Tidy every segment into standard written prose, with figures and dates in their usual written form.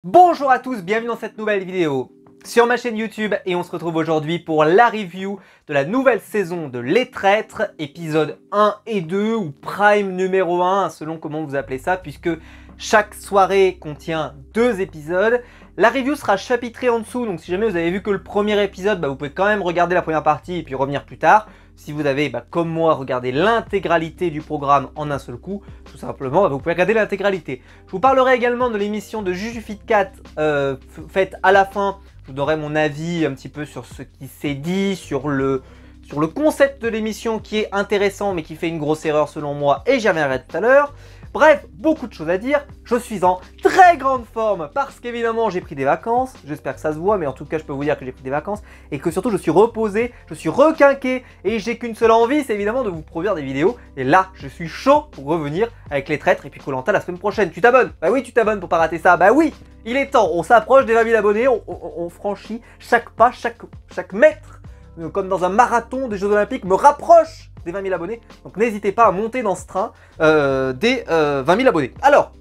Bonjour à tous, bienvenue dans cette nouvelle vidéo sur ma chaîne YouTube et on se retrouve aujourd'hui pour la review de la nouvelle saison de Les Traîtres, épisode 1 et 2 ou Prime numéro 1 selon comment vous appelez ça, puisque chaque soirée contient 2 épisodes. La review sera chapitrée en dessous, donc si jamais vous avez vu que le premier épisode, vous pouvez quand même regarder la première partie et puis revenir plus tard. Si vous avez, comme moi, regardé l'intégralité du programme en un seul coup, tout simplement, vous pouvez regarder l'intégralité. Je vous parlerai également de l'émission de JujuFit4 faite à la fin. Je vous donnerai mon avis un petit peu sur ce qui s'est dit, sur le concept de l'émission qui est intéressant mais qui fait une grosse erreur selon moi et j'y reviendrai tout à l'heure. Bref, beaucoup de choses à dire, je suis en très grande forme parce qu'évidemment j'ai pris des vacances, j'espère que ça se voit mais en tout cas je peux vous dire que j'ai pris des vacances et que surtout je suis reposé, je suis requinqué et j'ai qu'une seule envie, c'est évidemment de vous produire des vidéos et là je suis chaud pour revenir avec Les Traîtres et puis Koh-Lanta la semaine prochaine. Tu t'abonnes? Bah oui, tu t'abonnes pour pas rater ça, bah oui, il est temps, on s'approche des 20 000 abonnés, on franchit chaque pas, chaque mètre, comme dans un marathon des Jeux Olympiques, me rapproche des 20 000 abonnés, donc n'hésitez pas à monter dans ce train des 20 000 abonnés. Alors,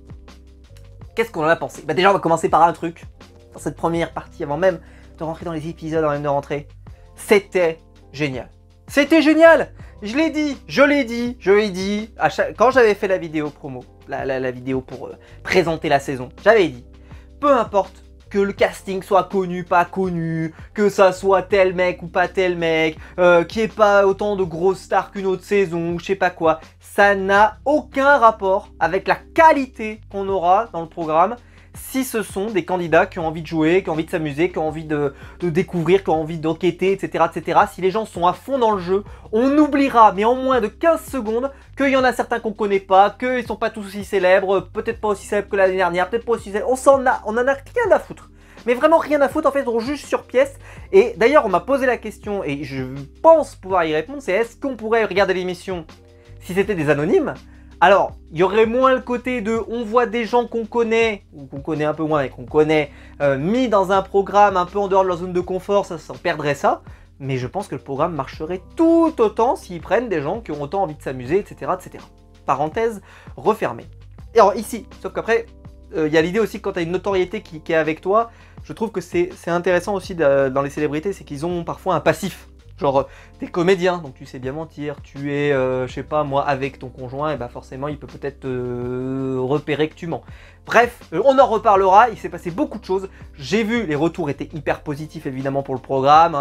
qu'est-ce qu'on en a pensé? Déjà on va commencer par un truc, dans cette première partie, avant même de rentrer dans les épisodes, avant même de rentrer, c'était génial. C'était génial. Je l'ai dit, je l'ai dit, quand j'avais fait la vidéo promo, la vidéo pour présenter la saison, j'avais dit, peu importe que le casting soit connu, pas connu, que ça soit tel mec ou pas tel mec, qu'il n'y ait pas autant de grosses stars qu'une autre saison, ou je sais pas quoi, ça n'a aucun rapport avec la qualité qu'on aura dans le programme si ce sont des candidats qui ont envie de jouer, qui ont envie de s'amuser, qui ont envie de découvrir, qui ont envie d'enquêter, etc., etc. Si les gens sont à fond dans le jeu, on oubliera, mais en moins de 15 secondes, qu'il y en a certains qu'on connaît pas, qu'ils sont pas tous aussi célèbres, peut-être pas aussi célèbres que l'année dernière, peut-être pas aussi célèbres, on en a rien à foutre. Mais vraiment rien à foutre, en fait, on juge sur pièce. Et d'ailleurs, on m'a posé la question, et je pense pouvoir y répondre, c'est est-ce qu'on pourrait regarder l'émission si c'était des anonymes? Alors, il y aurait moins le côté de on voit des gens qu'on connaît, ou qu'on connaît un peu moins et qu'on connaît, mis dans un programme un peu en dehors de leur zone de confort, ça perdrait ça. Mais je pense que le programme marcherait tout autant s'ils prennent des gens qui ont autant envie de s'amuser, etc., etc. Parenthèse refermée. Et alors ici, sauf qu'après, il y a l'idée aussi que quand tu as une notoriété qui est avec toi, je trouve que c'est intéressant aussi dans les célébrités, c'est qu'ils ont parfois un passif. Genre, t'es comédien, donc tu sais bien mentir, tu es, je sais pas moi, avec ton conjoint, et forcément il peut peut-être repérer que tu mens. Bref, on en reparlera, il s'est passé beaucoup de choses. J'ai vu, les retours étaient hyper positifs évidemment pour le programme,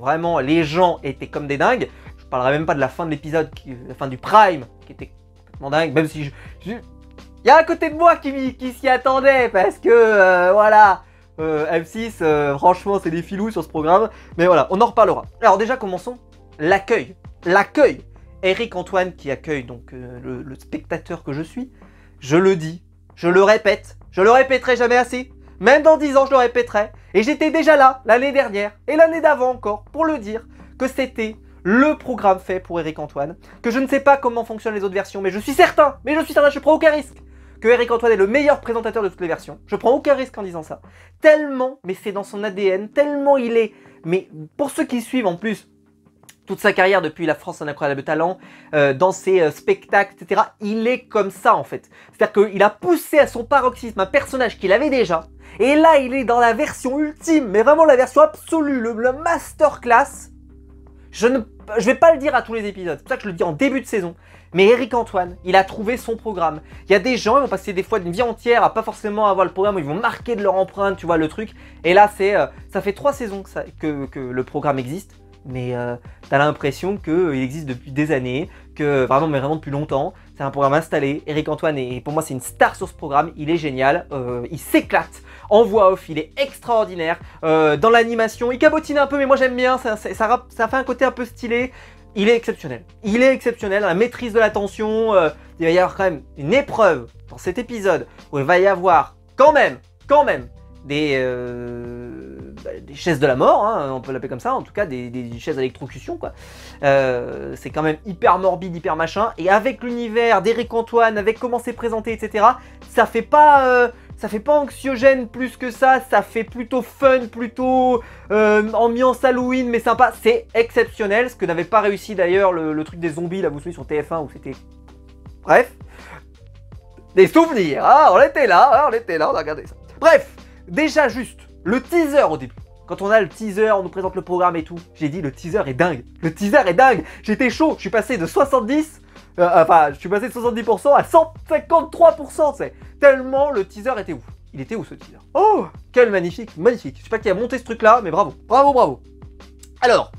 vraiment, les gens étaient comme des dingues. Je parlerai même pas de la fin de l'épisode, la fin du Prime, qui était complètement dingue, même si il y a un côté de moi qui s'y attendait, parce que, voilà... M6, franchement, c'est des filous sur ce programme. Mais voilà, on en reparlera. Alors déjà, commençons. L'accueil. L'accueil. Eric Antoine qui accueille donc le spectateur que je suis. Je le dis, je le répète, je le répéterai jamais assez. Même dans 10 ans, je le répéterai. Et j'étais déjà là, l'année dernière, et l'année d'avant encore, pour le dire, que c'était le programme fait pour Eric Antoine. Que je ne sais pas comment fonctionnent les autres versions, mais je suis certain, je prends aucun risque que Eric Antoine est le meilleur présentateur de toutes les versions. Je prends aucun risque en disant ça. Tellement, mais c'est dans son ADN, tellement il est... Mais pour ceux qui suivent en plus toute sa carrière depuis La France a un incroyable talent, dans ses spectacles, etc., il est comme ça en fait. C'est-à-dire qu'il a poussé à son paroxysme un personnage qu'il avait déjà, et là il est dans la version ultime, mais vraiment la version absolue, le masterclass. Je vais pas le dire à tous les épisodes, c'est pour ça que je le dis en début de saison. Mais Eric Antoine, il a trouvé son programme. Il y a des gens, ils vont passer des fois d'une vie entière à pas forcément avoir le programme, où ils vont marquer de leur empreinte, tu vois, le truc. Et là, ça fait 3 saisons que le programme existe. Mais t'as l'impression qu'il existe depuis des années, que vraiment depuis longtemps. C'est un programme installé. Eric Antoine, pour moi, c'est une star sur ce programme. Il est génial, il s'éclate. En voix off, il est extraordinaire. Dans l'animation, il cabotine un peu, mais moi j'aime bien. Ça fait un côté un peu stylé. Il est exceptionnel. Il est exceptionnel dans la maîtrise de la tension. Il va y avoir quand même une épreuve dans cet épisode où il va y avoir quand même des chaises de la mort, hein, on peut l'appeler comme ça, en tout cas des chaises d'électrocution, quoi. C'est quand même hyper morbide, hyper machin. Et avec l'univers d'Eric Antoine, avec comment c'est présenté, etc., ça fait pas anxiogène plus que ça fait plutôt fun, plutôt ambiance Halloween, mais sympa. C'est exceptionnel, ce que n'avait pas réussi d'ailleurs le truc des zombies, là, vous savez, sur TF1, où c'était... Bref, des souvenirs, hein, on était là, on a regardé ça. Bref, déjà juste, le teaser au début. Quand on a le teaser, on nous présente le programme et tout. J'ai dit, le teaser est dingue. Le teaser est dingue. J'étais chaud. Je suis passé de 70, je suis passé de 70% à 153%. C'est tellement le teaser était ouf. Il était où ce teaser? Oh, quel magnifique, magnifique. Je sais pas qui a monté ce truc-là, mais bravo, bravo, bravo. Alors,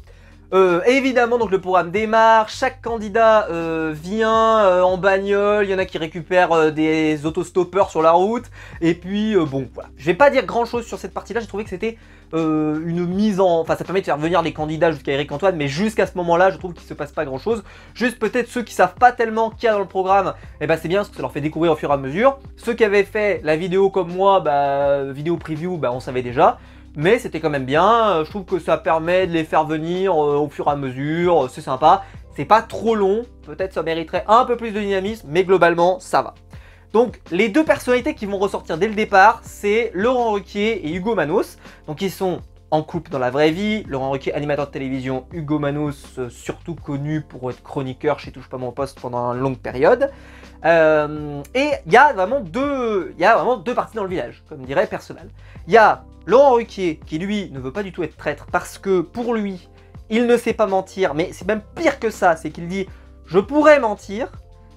évidemment, donc le programme démarre, chaque candidat vient en bagnole, il y en a qui récupèrent des autostoppeurs sur la route, et puis bon, voilà. Je vais pas dire grand chose sur cette partie-là, j'ai trouvé que c'était une mise en... Enfin, ça permet de faire venir les candidats jusqu'à Eric Antoine, mais jusqu'à ce moment-là, je trouve qu'il se passe pas grand-chose. Juste peut-être ceux qui savent pas tellement qu'il y a dans le programme, eh ben c'est bien, parce que ça leur fait découvrir au fur et à mesure. Ceux qui avaient fait la vidéo comme moi, vidéo preview, on savait déjà. Mais c'était quand même bien, je trouve que ça permet de les faire venir au fur et à mesure, c'est sympa. C'est pas trop long, peut-être ça mériterait un peu plus de dynamisme, mais globalement ça va. Donc les deux personnalités qui vont ressortir dès le départ, c'est Laurent Ruquier et Hugo Manos. Donc ils sont en couple dans la vraie vie, Laurent Ruquier animateur de télévision, Hugo Manos surtout connu pour être chroniqueur chez Touche pas mon poste pendant une longue période. Et il y a vraiment deux parties dans le village, comme dirait Perceval. Il y a Laurent Ruquier qui lui ne veut pas du tout être traître parce que pour lui, il ne sait pas mentir, mais c'est même pire que ça, c'est qu'il dit « je pourrais mentir,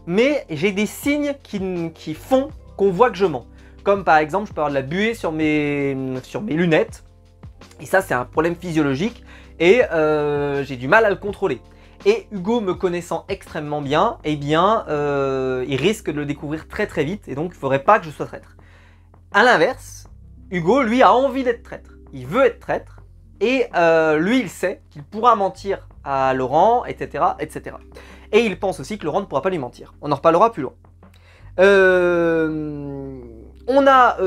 mais j'ai des signes qui font qu'on voit que je mens ». Comme par exemple, je peux avoir de la buée sur mes lunettes, et ça c'est un problème physiologique, et j'ai du mal à le contrôler. Et Hugo me connaissant extrêmement bien, eh bien, il risque de le découvrir très très vite, et donc il ne faudrait pas que je sois traître. A l'inverse, Hugo, lui, a envie d'être traître. Il veut être traître. Et lui, il sait qu'il pourra mentir à Laurent, etc., etc. Et il pense aussi que Laurent ne pourra pas lui mentir. On en reparlera plus loin. On a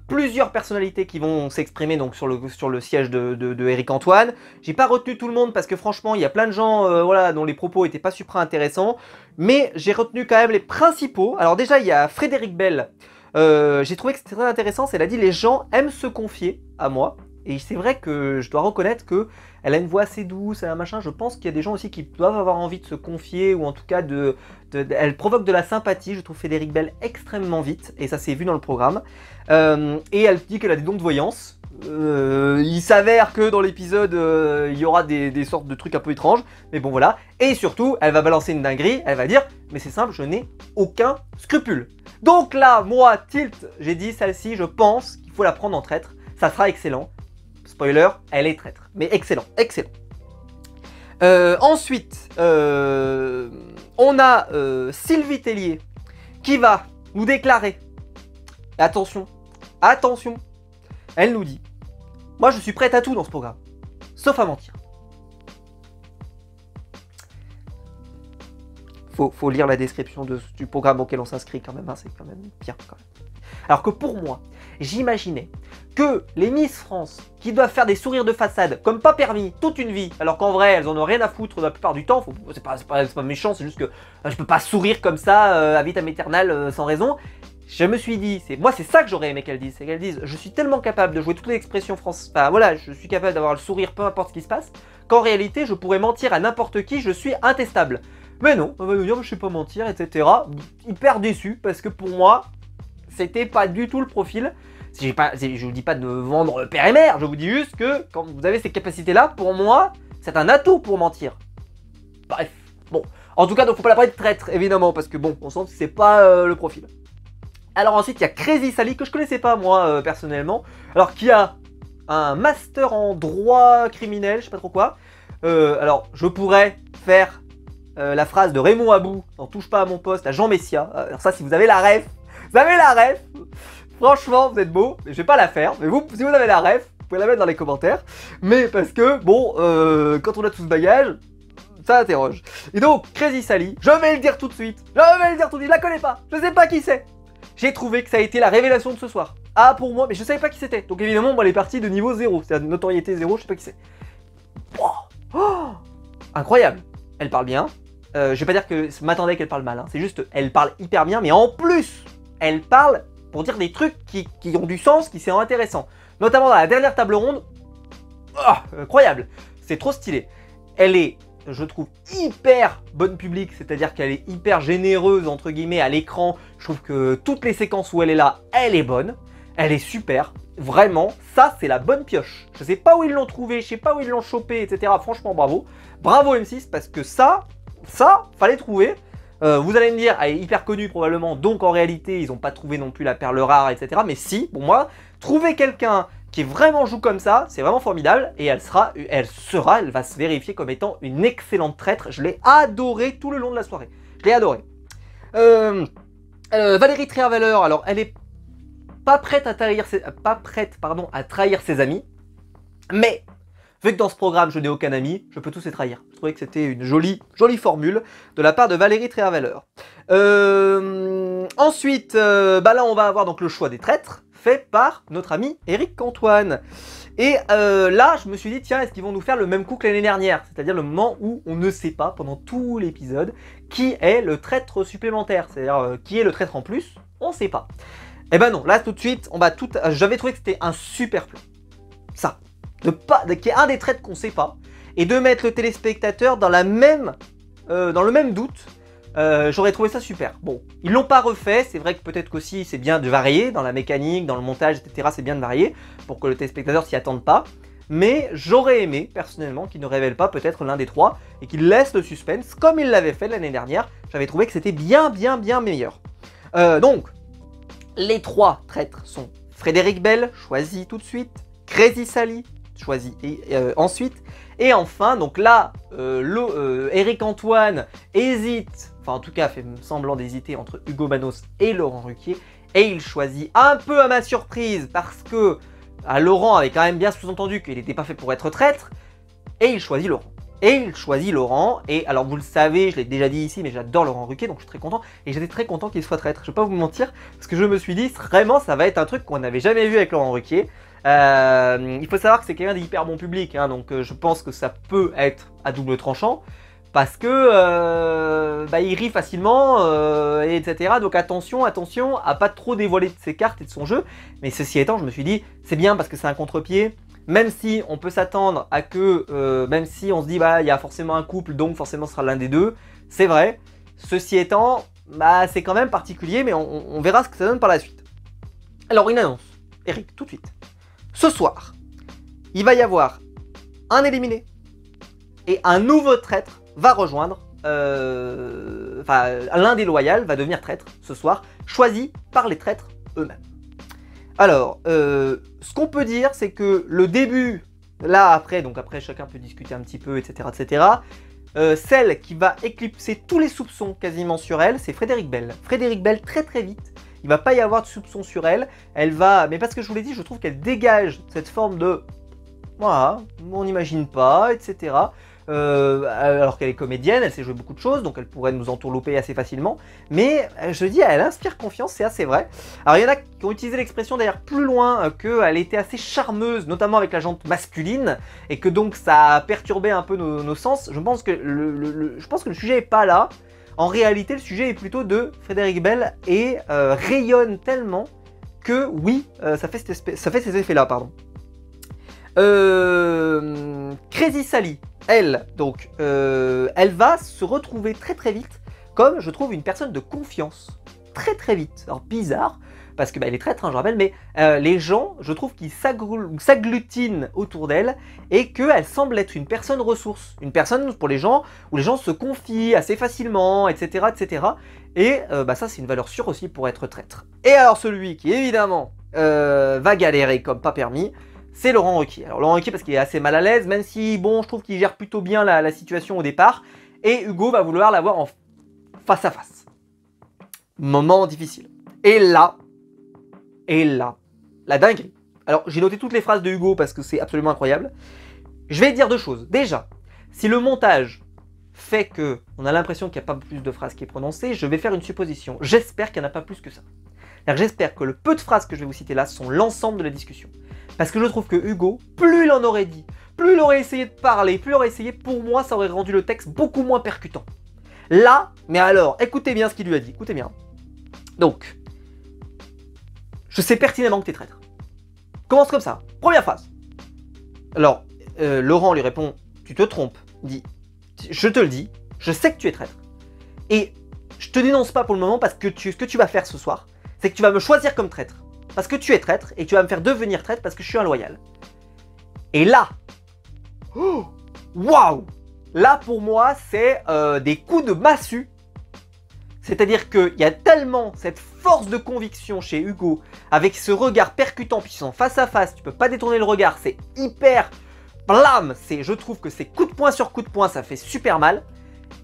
plusieurs personnalités qui vont s'exprimer donc sur le siège de Eric Antoine. J'ai pas retenu tout le monde parce que franchement, il y a plein de gens voilà, dont les propos n'étaient pas super intéressants. Mais j'ai retenu quand même les principaux. Alors déjà, il y a Frédéric Bell. J'ai trouvé que c'était très intéressant, elle a dit les gens aiment se confier à moi, et c'est vrai que je dois reconnaître qu'elle a une voix assez douce, elle a un machin, je pense qu'il y a des gens aussi qui doivent avoir envie de se confier, ou en tout cas elle provoque de la sympathie, je trouve Frédéric Bell extrêmement vite, et ça s'est vu dans le programme, et elle dit qu'elle a des dons de voyance. Il s'avère que dans l'épisode il y aura des sortes de trucs un peu étranges, mais bon voilà, et surtout elle va balancer une dinguerie, elle va dire mais c'est simple, je n'ai aucun scrupule. Donc là, moi, tilt, j'ai dit celle-ci, je pense qu'il faut la prendre en traître, ça sera excellent. Spoiler, elle est traître, mais excellent, excellent. Ensuite, on a Sylvie Tellier qui va nous déclarer, attention, attention, elle nous dit, moi je suis prête à tout dans ce programme, sauf à mentir. Faut lire la description du programme auquel on s'inscrit quand même, hein, c'est quand même bien quand même. Alors que pour moi, j'imaginais que les Miss France, qui doivent faire des sourires de façade, comme pas permis, toute une vie, alors qu'en vrai, elles en ont rien à foutre la plupart du temps, c'est pas méchant, c'est juste que je peux pas sourire comme ça, à vitam aeternam, sans raison. Je me suis dit, moi c'est ça que j'aurais aimé qu'elles disent, c'est qu'elles disent, je suis tellement capable de jouer toutes les expressions françaises, enfin voilà, je suis capable d'avoir le sourire peu importe ce qui se passe, qu'en réalité, je pourrais mentir à n'importe qui, je suis intestable. Mais non, on va nous dire je sais pas mentir, etc. Hyper déçu parce que pour moi, c'était pas du tout le profil. Je vous dis pas de vendre père et mère, je vous dis juste que quand vous avez ces capacités-là, pour moi, c'est un atout pour mentir. Bref, bon. En tout cas, donc faut pas la prendre de traître, évidemment, parce que bon, on sent que c'est pas le profil. Alors ensuite, il y a Crazy Sally, que je connaissais pas moi, personnellement. Alors, qui a un master en droit criminel, je sais pas trop quoi. Alors, je pourrais faire la phrase de Raymond Abou, n'en touche pas à mon poste, à Jean Messia. Alors ça, si vous avez la ref, franchement, vous êtes beau, mais je vais pas la faire. Mais vous, si vous avez la ref, vous pouvez la mettre dans les commentaires. Mais parce que, bon, quand on a tout ce bagage, ça interroge. Et donc, Crazy Sally, je vais le dire tout de suite, je la connais pas, je sais pas qui c'est. J'ai trouvé que ça a été la révélation de ce soir. Ah, pour moi, mais je savais pas qui c'était. Donc évidemment, moi, elle est partie de niveau 0, c'est-à-dire de notoriété 0, je sais pas qui c'est. Oh, incroyable. Elle parle bien. Je vais pas dire que je m'attendais qu'elle parle mal, hein. C'est juste, elle parle hyper bien, mais en plus, elle parle pour dire des trucs qui ont du sens, qui sont intéressants. Notamment dans la dernière table ronde, oh, incroyable, c'est trop stylé. Elle est, je trouve, hyper bonne public, c'est-à-dire qu'elle est hyper généreuse, entre guillemets, à l'écran. Je trouve que toutes les séquences où elle est là, elle est bonne. Elle est super, vraiment, ça c'est la bonne pioche. Je sais pas où ils l'ont trouvé, je sais pas où ils l'ont chopé, etc. Franchement, bravo. Bravo M6, parce que ça, fallait trouver. Vous allez me dire, elle est hyper connue probablement, donc en réalité, ils n'ont pas trouvé non plus la perle rare, etc. Mais si, pour moi, trouver quelqu'un qui vraiment joue comme ça, c'est vraiment formidable. Et elle va se vérifier comme étant une excellente traître. Je l'ai adorée tout le long de la soirée. Je l'ai adorée. Valérie Trierweiler, alors elle est pas prête à trahir ses amis, mais vu que dans ce programme je n'ai aucun ami, je peux tous les trahir. Je trouvais que c'était une jolie formule de la part de Valérie Trierweiler. Ensuite, là on va avoir donc le choix des traîtres fait par notre ami Éric Antoine. Et là, je me suis dit, tiens, est-ce qu'ils vont nous faire le même coup que l'année dernière? C'est-à-dire le moment où on ne sait pas, pendant tout l'épisode, qui est le traître supplémentaire. C'est-à-dire qui est le traître en plus, on ne sait pas. Eh ben non, là tout de suite, j'avais trouvé que c'était un super plan. Ça. Qui est un des traîtres qu'on ne sait pas. Et de mettre le téléspectateur dans le même doute. J'aurais trouvé ça super. Bon, ils l'ont pas refait, c'est vrai que peut-être qu'aussi c'est bien de varier dans la mécanique, dans le montage, etc. C'est bien de varier pour que le téléspectateur s'y attende pas. Mais j'aurais aimé, personnellement, qu'ils ne révèlent pas peut-être l'un des trois et qu'ils laissent le suspense comme ils l'avaient fait l'année dernière. J'avais trouvé que c'était bien meilleur. Donc, les trois traîtres sont Frédéric Bell, choisi tout de suite, Crazy Sally, choisi ensuite, et enfin, donc là, Éric Antoine hésite, enfin en tout cas fait semblant d'hésiter entre Ugo Manos et Laurent Ruquier, et il choisit un peu à ma surprise, parce que Laurent avait quand même bien sous-entendu qu'il n'était pas fait pour être traître, et il choisit Laurent. Et alors vous le savez, je l'ai déjà dit ici, mais j'adore Laurent Ruquier, donc je suis très content, et j'étais très content qu'il soit traître, je vais pas vous mentir, parce que je me suis dit, vraiment ça va être un truc qu'on n'avait jamais vu avec Laurent Ruquier. Il faut savoir que c'est quelqu'un d'hyper bon public, hein, donc je pense que ça peut être à double tranchant, parce que il rit facilement, etc. Donc attention à pas trop dévoiler de ses cartes et de son jeu. Mais ceci étant, je me suis dit, c'est bien parce que c'est un contre-pied. Même si on peut s'attendre à que, même si on se dit, il y a forcément un couple, donc forcément ce sera l'un des deux, c'est vrai. Ceci étant, c'est quand même particulier, mais on verra ce que ça donne par la suite. Alors une annonce, Eric, tout de suite. Ce soir, il va y avoir un éliminé et un nouveau traître va rejoindre, l'un des loyaux va devenir traître ce soir, choisi par les traîtres eux-mêmes. Alors, ce qu'on peut dire, c'est que le début, là après chacun peut discuter un petit peu, etc., celle qui va éclipser tous les soupçons quasiment sur elle, c'est Frédéric Bell. Frédéric Bell, très vite, il va pas y avoir de soupçons sur elle. Mais parce que je vous l'ai dit, je trouve qu'elle dégage cette forme de, voilà, on n'imagine pas, etc. Alors qu'elle est comédienne, elle sait jouer beaucoup de choses, donc elle pourrait nous entourlouper assez facilement. Mais je dis, elle inspire confiance, c'est assez vrai. Alors il y en a qui ont utilisé l'expression d'ailleurs plus loin, qu'elle était assez charmeuse, notamment avec la jante masculine, et que donc ça a perturbé un peu nos sens. Je pense que le sujet est pas là. En réalité, le sujet est plutôt de Frédéric Bell et rayonne tellement que oui, ça fait ces effets-là, pardon. Crazy Sally, elle va se retrouver très vite comme, je trouve, une personne de confiance. Très vite. Alors bizarre, parce que elle est traître, hein, je rappelle, mais les gens, je trouve qu'ils s'agglutinent autour d'elle et qu'elle semble être une personne ressource. Une personne pour les gens, où les gens se confient assez facilement, etc. Et ça, c'est une valeur sûre aussi pour être traître. Et alors celui qui, évidemment, va galérer comme pas permis, c'est Laurent Ruquier. Alors Laurent Ruquier parce qu'il est assez mal à l'aise, même si, bon, je trouve qu'il gère plutôt bien la situation au départ. Et Hugo va vouloir l'avoir en face à face. Moment difficile. Et là, la dinguerie. Alors, j'ai noté toutes les phrases de Hugo parce que c'est absolument incroyable. Je vais dire deux choses. Déjà, si le montage fait qu'on a l'impression qu'il n'y a pas plus de phrases qui est prononcée, je vais faire une supposition. J'espère qu'il n'y en a pas plus que ça. J'espère que le peu de phrases que je vais vous citer là sont l'ensemble de la discussion. Parce que je trouve que Hugo, plus il en aurait dit, plus il aurait essayé de parler, plus il aurait essayé, pour moi, ça aurait rendu le texte beaucoup moins percutant. Là, mais alors, écoutez bien ce qu'il lui a dit, écoutez bien. Donc, je sais pertinemment que t'es traître. Commence comme ça, première phrase. Alors, Laurent lui répond, tu te trompes. Il dit, je te le dis, je sais que tu es traître. Et je te dénonce pas pour le moment parce que ce que tu vas faire ce soir, c'est que tu vas me choisir comme traître. parce que tu es traître et tu vas me faire devenir traître parce que je suis un loyal. Et là, waouh, là pour moi c'est des coups de massue. C'est-à-dire qu'il y a tellement cette force de conviction chez Hugo, avec ce regard percutant puissant face à face, tu peux pas détourner le regard, c'est hyper blam, je trouve que c'est coup de poing sur coup de poing, ça fait super mal.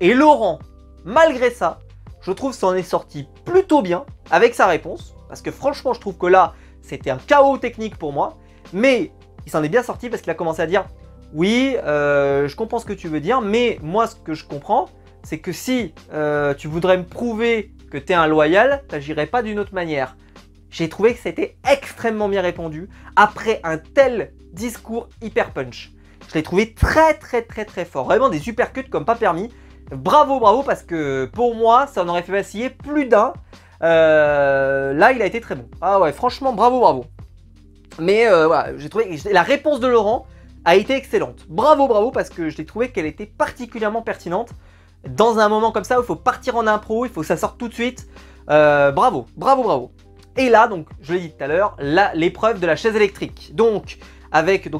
Et Laurent, malgré ça, je trouve s'en est sorti plutôt bien avec sa réponse, parce que franchement je trouve que là, c'était un chaos technique pour moi, mais il s'en est bien sorti parce qu'il a commencé à dire « Oui, je comprends ce que tu veux dire, mais moi ce que je comprends, c'est que si tu voudrais me prouver que tu es un loyal, t'agirais pas d'une autre manière. » J'ai trouvé que c'était extrêmement bien répondu après un tel discours hyper punch. Je l'ai trouvé très fort. Vraiment des supercuts comme pas permis. Bravo, bravo, parce que pour moi, ça en aurait fait vaciller plus d'un. Là, il a été très bon. Ah ouais, franchement, bravo, bravo. Mais voilà, j'ai trouvé que la réponse de Laurent a été excellente. Bravo, bravo, parce que je l'ai trouvé qu'elle était particulièrement pertinente. Dans un moment comme ça où il faut partir en impro, il faut que ça sorte tout de suite. Bravo, bravo, bravo. Et là, donc, je l'ai dit tout à l'heure, l'épreuve de la chaise électrique. Donc,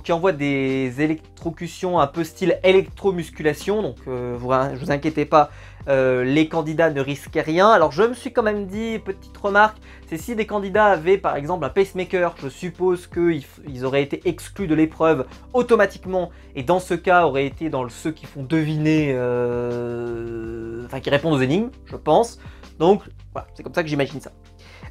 qui envoie des électrocutions un peu style électromusculation. Donc, vous inquiétez pas, les candidats ne risquaient rien. Alors, je me suis quand même dit, petite remarque, c'est si des candidats avaient par exemple un pacemaker, je suppose qu'ils auraient été exclus de l'épreuve automatiquement. Et dans ce cas, auraient été dans ceux qui font deviner, enfin qui répondent aux énigmes, je pense. Donc, voilà, c'est comme ça que j'imagine ça.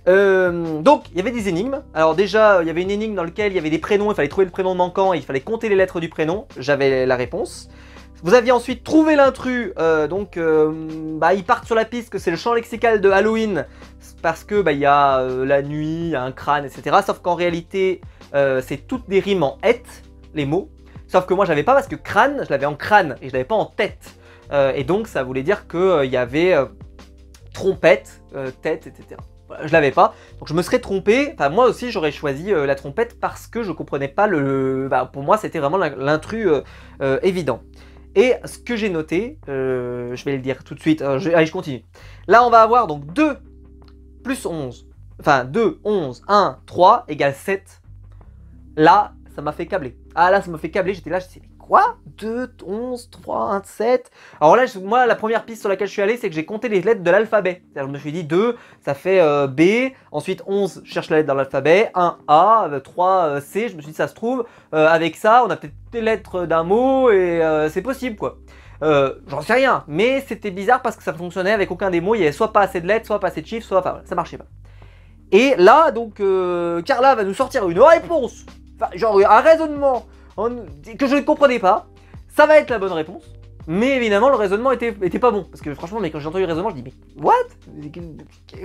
Donc il y avait des énigmes. Alors déjà il y avait une énigme dans laquelle il y avait des prénoms, il fallait trouver le prénom manquant et il fallait compter les lettres du prénom. J'avais la réponse. Vous aviez ensuite trouvé l'intrus, ils partent sur la piste que c'est le champ lexical de Halloween parce que il y a la nuit, un crâne, etc. Sauf qu'en réalité c'est toutes des rimes en et, les mots. Sauf que moi j'avais pas parce que crâne, je l'avais en crâne et je l'avais pas en tête. Et donc ça voulait dire qu'il y avait trompette, tête, etc. Voilà, je l'avais pas, donc je me serais trompé. Enfin, moi aussi j'aurais choisi la trompette parce que je comprenais pas pour moi c'était vraiment l'intrus évident. Et ce que j'ai noté, je vais le dire tout de suite, allez je continue. Là on va avoir donc 2 plus 11, enfin 2, 11, 1, 3 égale 7. Là ça m'a fait câbler. Ah là ça m'a fait câbler, j'étais là, je disais quoi 2, 11, 3, 1, 7. Alors là, moi, la première piste sur laquelle je suis allé, c'est que j'ai compté les lettres de l'alphabet. Je me suis dit 2, ça fait B. Ensuite, 11, je cherche la lettre dans l'alphabet. 1, A. 3, C. Je me suis dit, ça se trouve, avec ça, on a peut-être des lettres d'un mot et c'est possible, quoi. J'en sais rien. Mais c'était bizarre parce que ça fonctionnait avec aucun des mots. Il y avait soit pas assez de lettres, soit pas assez de chiffres, soit... Enfin, ça marchait pas. Et là, donc, Carla va nous sortir une réponse. Enfin, genre, un raisonnement que je ne comprenais pas. Ça va être la bonne réponse, mais évidemment le raisonnement était pas bon, parce que franchement, mais quand j'ai entendu le raisonnement, je dis mais what?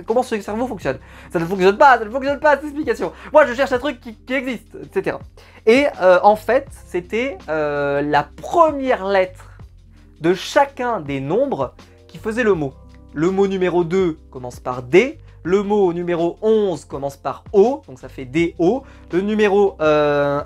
Comment ce cerveau fonctionne? Ça ne fonctionne pas cette explication. Moi je cherche un truc qui existe, etc. Et en fait, c'était la première lettre de chacun des nombres qui faisait le mot. Le mot numéro 2 commence par D, le mot numéro 11 commence par O, donc ça fait D-O. Le numéro 1...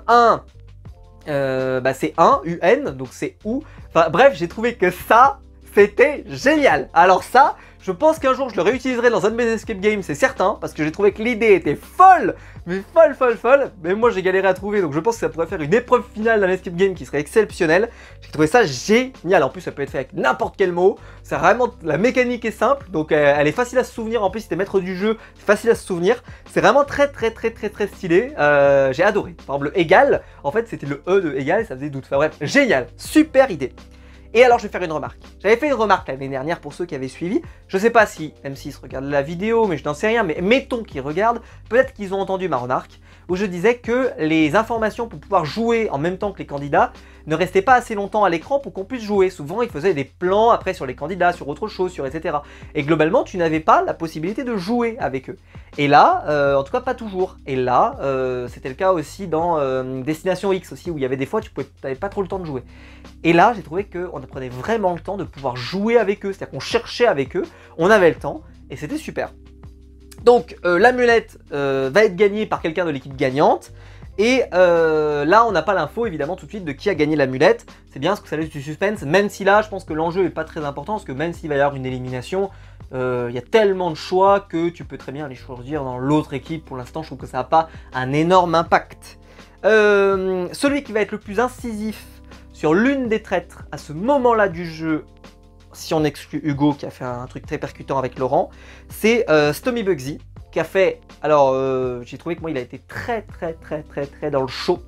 c'est 1, UN, donc c'est OU. Enfin bref, j'ai trouvé que ça, c'était génial. Alors ça, je pense qu'un jour je le réutiliserai dans un de mes escape games, c'est certain, parce que j'ai trouvé que l'idée était folle, mais folle. Mais moi j'ai galéré à trouver, donc je pense que ça pourrait faire une épreuve finale d'un escape game qui serait exceptionnelle. J'ai trouvé ça génial. En plus, ça peut être fait avec n'importe quel mot. C'est vraiment, la mécanique est simple, donc elle est facile à se souvenir. En plus, si t'es maître du jeu, c'est facile à se souvenir. C'est vraiment très stylé. J'ai adoré. Par exemple, le égal, en fait, c'était le E de égal, et ça faisait doute. Enfin bref, génial, super idée. Et alors je vais faire une remarque. J'avais fait une remarque l'année dernière pour ceux qui avaient suivi. Je sais pas si M6 regarde la vidéo, mais je n'en sais rien. Mais mettons qu'ils regardent, peut-être qu'ils ont entendu ma remarque, où je disais que les informations pour pouvoir jouer en même temps que les candidats ne restaient pas assez longtemps à l'écran pour qu'on puisse jouer. Souvent ils faisaient des plans après sur les candidats, sur autre chose, sur etc. Et globalement tu n'avais pas la possibilité de jouer avec eux. Et là, en tout cas pas toujours. Et là, c'était le cas aussi dans Destination X aussi, où il y avait des fois tu n'avais pas trop le temps de jouer. Et là, j'ai trouvé qu'on prenait vraiment le temps de pouvoir jouer avec eux, c'est-à-dire qu'on cherchait avec eux, on avait le temps, et c'était super. Donc, l'amulette va être gagnée par quelqu'un de l'équipe gagnante, et là, on n'a pas l'info, évidemment, tout de suite, de qui a gagné l'amulette. C'est bien, parce que ça laisse du suspense, même si là, je pense que l'enjeu n'est pas très important, parce que même s'il va y avoir une élimination, Il y a tellement de choix que tu peux très bien aller choisir dans l'autre équipe. Pour l'instant, je trouve que ça n'a pas un énorme impact. Celui qui va être le plus incisif sur l'une des traîtres à ce moment-là du jeu, si on exclut Hugo qui a fait un truc très percutant avec Laurent, c'est Stomy Bugsy qui a fait... Alors, j'ai trouvé que moi, il a été très dans le show.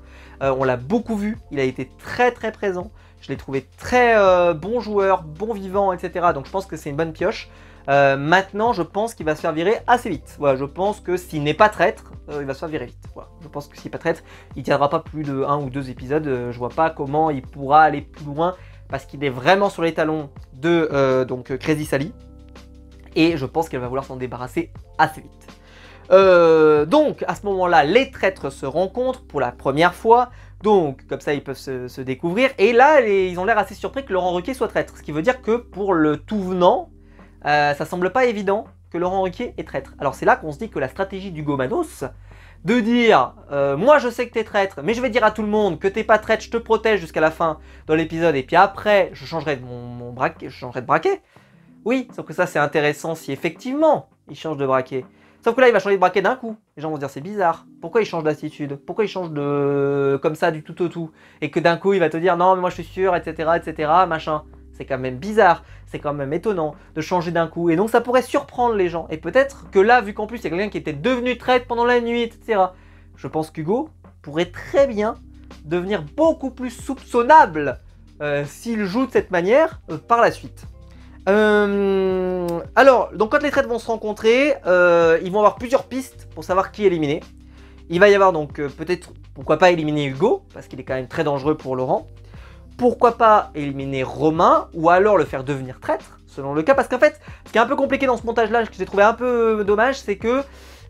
On l'a beaucoup vu, il a été très présent. Je l'ai trouvé très bon joueur, bon vivant, etc. Donc je pense que c'est une bonne pioche. Maintenant, je pense qu'il va se faire virer assez vite. Voilà, je pense que s'il n'est pas traître, il va se faire virer vite. Voilà. Je pense que s'il n'est pas traître, il ne tiendra pas plus de 1 ou 2 épisodes. Je vois pas comment il pourra aller plus loin parce qu'il est vraiment sur les talons de donc Crazy Sally. Et je pense qu'elle va vouloir s'en débarrasser assez vite. Donc à ce moment-là, les traîtres se rencontrent pour la première fois. Donc comme ça, ils peuvent se découvrir. Et là, ils ont l'air assez surpris que Laurent Ruquier soit traître. Ce qui veut dire que pour le tout venant, ça semble pas évident que Laurent Ruquier est traître. Alors c'est là qu'on se dit que la stratégie d'Hugo Manos, de dire moi je sais que t'es traître, mais je vais dire à tout le monde que t'es pas traître, je te protège jusqu'à la fin de l'épisode, et puis après je changerai de mon braquet, je changerai de braquet. Oui, sauf que ça c'est intéressant si effectivement il change de braquet. Sauf que là il va changer de braquet d'un coup. Les gens vont se dire c'est bizarre, pourquoi il change d'attitude, pourquoi il change de comme ça du tout au tout, et que d'un coup il va te dire non mais moi je suis sûr, etc machin. C'est quand même bizarre, c'est quand même étonnant de changer d'un coup. Et donc ça pourrait surprendre les gens. Et peut-être que là, vu qu'en plus il y a quelqu'un qui était devenu traître pendant la nuit, etc. Je pense qu'Hugo pourrait très bien devenir beaucoup plus soupçonnable s'il joue de cette manière par la suite. Alors, donc quand les traîtres vont se rencontrer, ils vont avoir plusieurs pistes pour savoir qui éliminer. Il va y avoir donc peut-être, pourquoi pas éliminer Hugo, parce qu'il est quand même très dangereux pour Laurent. Pourquoi pas éliminer Romain, ou alors le faire devenir traître, selon le cas. Parce qu'en fait, ce qui est un peu compliqué dans ce montage-là, que j'ai trouvé un peu dommage, c'est que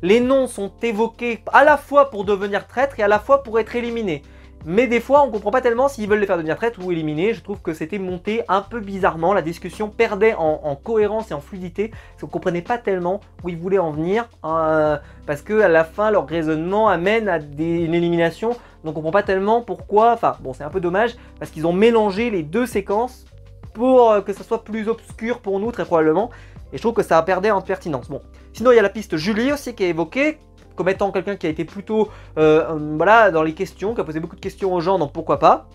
les noms sont évoqués à la fois pour devenir traître et à la fois pour être éliminé. Mais des fois, on comprend pas tellement s'ils veulent les faire devenir traître ou éliminer. Je trouve que c'était monté un peu bizarrement. La discussion perdait en cohérence et en fluidité. Parce qu'on comprenait pas tellement où ils voulaient en venir. Parce que à la fin, leur raisonnement amène à une élimination. Donc on comprend pas tellement pourquoi. Enfin, bon, c'est un peu dommage. Parce qu'ils ont mélangé les deux séquences pour que ça soit plus obscur pour nous, très probablement. Et je trouve que ça perdait en pertinence. Bon. Sinon, il y a la piste Julie aussi qui est évoquée, comme étant quelqu'un qui a été plutôt voilà, dans les questions, qui a posé beaucoup de questions aux gens, donc pourquoi pas.